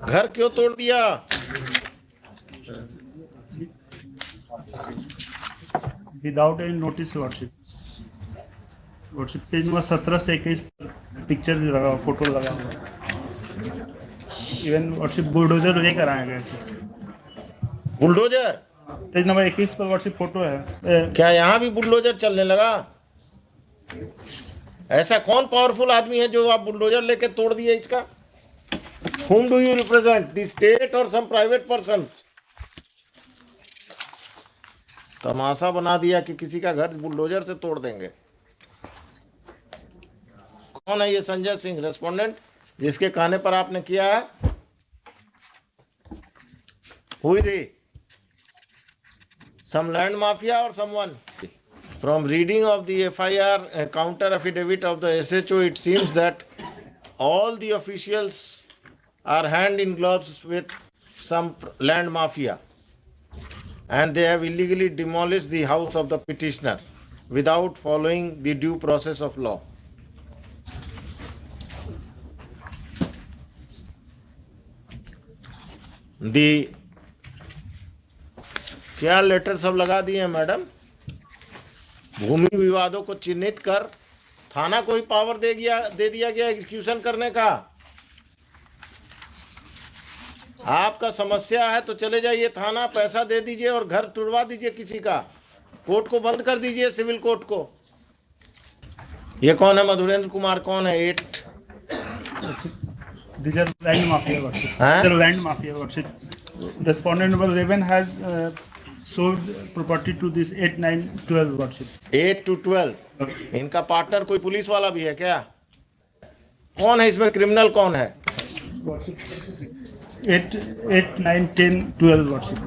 घर क्यों तोड़ दिया? Without any notice lordship. Lordship page number 17 से 21 पिक्चर लगा, फोटो लगा हुआ। इवन लॉर्डशिप बुलडोजर लेकर आए गए थे। बुलडोजर? पेज नंबर 21 पर लॉर्डशिप फोटो है। क्या यहाँ भी बुलडोजर चलने लगा? ऐसा कौन पावरफुल आदमी है जो आप बुलडोजर लेके तोड़ दिए इसका? Whom do you represent? The state or some private persons? तमाशा बना दिया कि किसी का घर बुलडोजर से तोड़ देंगे। कौन है ये संजय सिंह रेस्पोंडेंट जिसके कहने पर आपने किया है? Who is he? Some land mafia or someone? From reading of the FIR counter affidavit of the SHO, it seems that all the officials are hand in gloves with some land mafia, and they have illegally demolished the house of the petitioner without following the due process of law. The क्या letter सब लगा दिए हैं madam? भूमि विवादों को चिन्हित कर थाना को ही पावर दे दिया गया एग्जीक्यूशन करने का। आपका समस्या है तो चले जाइए थाना, पैसा दे दीजिए और घर तुड़वा दीजिए किसी का, कोर्ट को बंद कर दीजिए, सिविल कोर्ट को। ये कौन है? मधुरेंद्र कुमार कौन है? 8 land mafia. Land mafia. Respondent number 11 has sold property to this 8, 9, 12 lordship. 8 to 12। इनका पार्टनर कोई पुलिस वाला भी है क्या? कौन है इसमें? क्रिमिनल कौन है? 8, 9, 10, 12 लॉर्डशिप।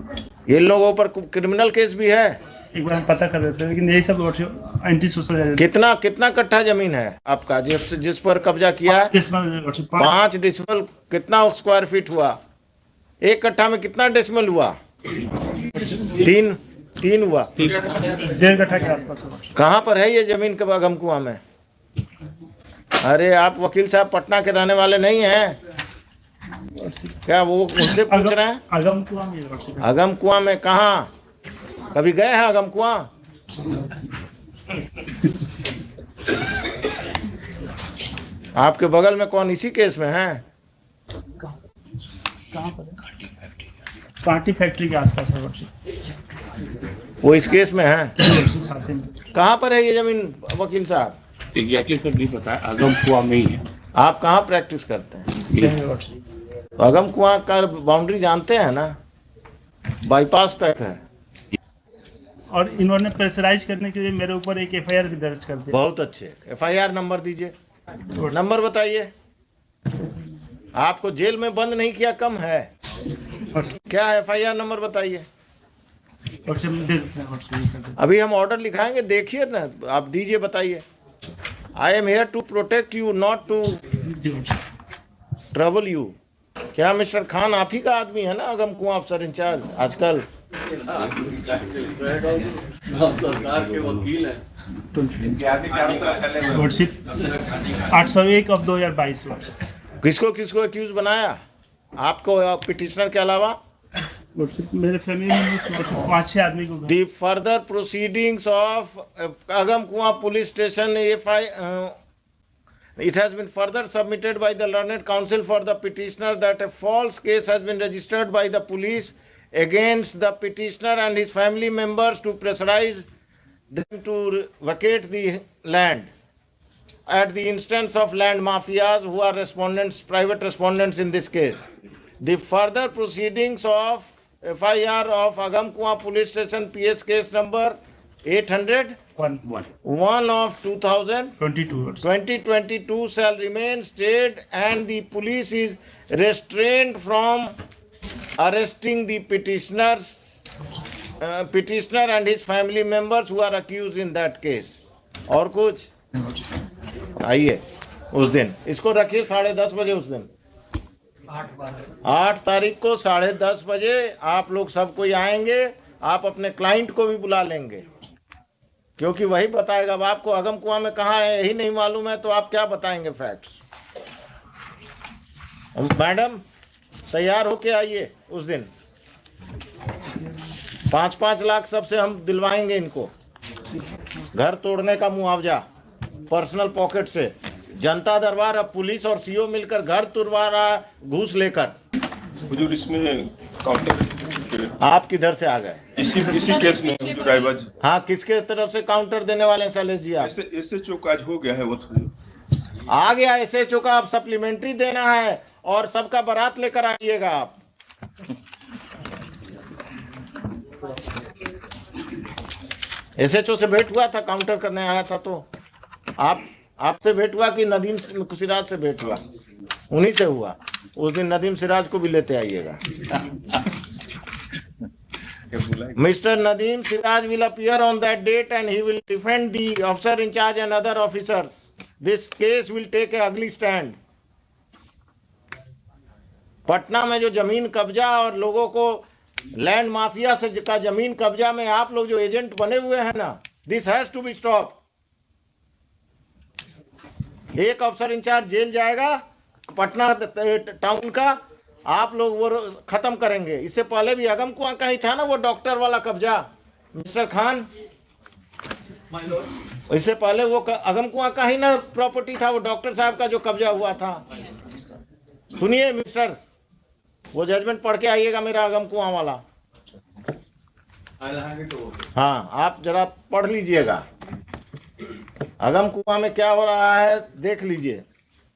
ये लोगों पर क्रिमिनल केस भी है? एक बार पता कर देते हैं, लेकिन यही सब लॉर्डशिप एंटी सोशल। कितना कट्ठा जमीन है आपका जिस पर कब्जा किया है? 5 डेसिमल। कितना स्क्वायर फीट हुआ? एक कट्ठा में कितना डेसिमल हुआ? 3 हुआ। 1.5 कट्ठा के आसपास। कहाँ पर है ये जमीन? के अगम कुआं में? अरे आप वकील साहब पटना के रहने वाले नहीं हैं क्या? वो उनसे पूछ रहे हैं। अगम कुआं में। अगम कुआं में कहाँ? कभी गए हैं अगम कुआं? आपके बगल में कौन इसी केस में है? कहाँ पर? कांटी फैक्ट्री के आसपास है। वो इस केस में है? कहाँ पर है ये जमीन वकील साहब? एग्जैक्टली सर नहीं पता है, अगम कुआं में ही है। आप कहाँ प्रैक्टिस करते हैं? अगम कुआं का बाउंड्री जानते हैं ना? बाईपास तक है। और इन्होंने प्रेशराइज करने के लिए मेरे ऊपर एक FIR भी दर्ज कर दिया। बहुत अच्छे। FIR नंबर दीजिए। नंबर बताइए। आपको जेल में बंद नहीं किया कम है क्या? FIR नंबर बताइए। अभी हम ऑर्डर लिखाएंगे, देखिए ना, आप दीजिए, बताइए। I am here to protect you, not to trouble you. क्या मिस्टर खान आप ही का आदमी है ना अगम कुआं अफसर इंचार्ज आजकल? सरकार के वकील है। 801 of 2022। किसको एक्यूज बनाया? आपको पिटिशनर के अलावा? मेरे फैमिली में 5-6 आदमी को। The further proceedings of Agam Kuan police station, it has been further submitted by the learned counsel for the petitioner that a false case has been registered by the police against the petitioner and his family members to pressurize them to vacate the land at the instance of land mafias who are respondents, private respondents in this case. The further proceedings of FIR of Agam Kuan police station PS case number 801 of 2022 shall remain stayed, and the police is restrained from arresting the petitioner and his family members who are accused in that case. और कुछ? आइए उस दिन इसको रखिए 10:30 बजे। उस दिन 8 तारीख को 10:30 बजे आप लोग सब कोई आएंगे। आप अपने क्लाइंट को भी बुला लेंगे, क्योंकि वही बताएगा। अब आपको अगम कुआं में कहाँ है यही नहीं मालूम है तो आप क्या बताएंगे फैक्ट्स? मैडम तैयार होके आइए उस दिन। 5-5 लाख सबसे हम दिलवाएंगे इनको, घर तोड़ने का मुआवजा पर्सनल पॉकेट से। जनता दरबार अब पुलिस और सीओ मिलकर घर तुड़वा रहा घूस लेकर। हुजूर, इसमें काउंटर आप किधर से आ गए? इसी केस में हुजूर रायबाज। हाँ, किसके तरफ से काउंटर देने वाले हैं शैलेश जी? आप ऐसे चौकाज हो गया है वो हुजूर। आ गया ऐसे चौका, अब सप्लीमेंट्री देना है और सबका बारात लेकर आइएगा आप। एसएचओ से भेंट हुआ था, काउंटर करने आया था, तो आपसे भेंट हुआ कि नदीम सिराज से भेंट हुआ? उन्हीं से हुआ। उस दिन नदीम सिराज को भी लेते आइएगा। Mr. Nadeem Siraj will appear on that date and he will defend the officer in charge and other officers. This case will take a ugly stand. Patna में जो जमीन कब्जा और लोगों को लैंड माफिया से का जमीन कब्जा में आप लोग जो एजेंट बने हुए हैं ना, this has to be stop. एक अफसर इंचार्ज जेल जाएगा पटना टाउन का, आप लोग वो खत्म करेंगे। इससे पहले भी अगम कुआं का ही था ना वो डॉक्टर वाला कब्जा, मिस्टर खान। इससे पहले वो अगम कुआं का ही ना प्रॉपर्टी था, वो डॉक्टर साहब का जो कब्जा हुआ था। सुनिए मिस्टर, वो जजमेंट पढ़ के आइएगा मेरा अगम कुआं वाला। हाँ, आप जरा पढ़ लीजिएगा अगम कुआं में क्या हो रहा है, देख लीजिए।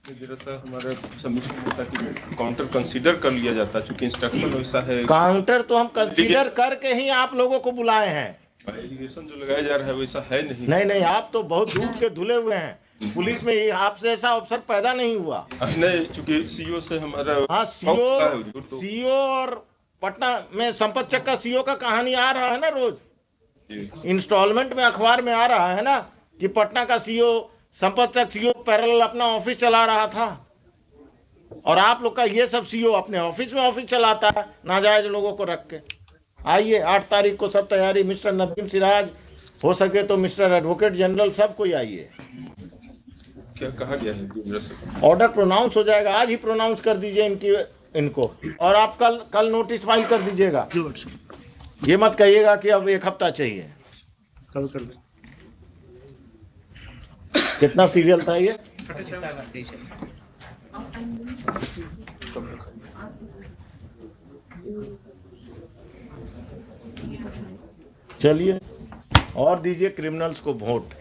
हमारे सबमिशन होता कि काउंटर कंसीडर कर लिया जाता, चूंकि इंस्ट्रक्शन वैसा है। काउंटर तो हम कंसीडर करके ही आप लोगों को बुलाए हैं। एलिगेशन जो लगाया जा रहा है वैसा है नहीं। नहीं, आप तो बहुत दूर के धुले हुए हैं। पुलिस में आपसे ऐसा अफसर पैदा नहीं हुआ। नहीं, चूंकि सीओ से हमारा। हाँ, सीओ और पटना में संपत चक का सीओ का कहानी आ रहा है ना रोज, इंस्टॉलमेंट में अखबार में आ रहा है ना कि पटना का सीओ संपत चक सीओ पैरेलल अपना ऑफिस चला रहा था, और आप लोग का ये सब सीओ अपने ऑफिस में ऑफिस चलाता है नाजायज लोगों को रख के। आइए 8 तारीख को सब तैयारी। मिस्टर नदीम सिराज, हो सके तो मिस्टर एडवोकेट जनरल, सब कोई आइए। क्या कहा गया है? ऑर्डर प्रोनाउंस हो जाएगा, आज ही प्रोनाउंस कर दीजिए इनको, और आप कल नोटिस फाइल कर दीजिएगा। ये मत कहिएगा कि अब 1 हफ्ता चाहिए। कल कर ले। कितना सीरियल था ये? चलिए, और दीजिए क्रिमिनल्स को वोट।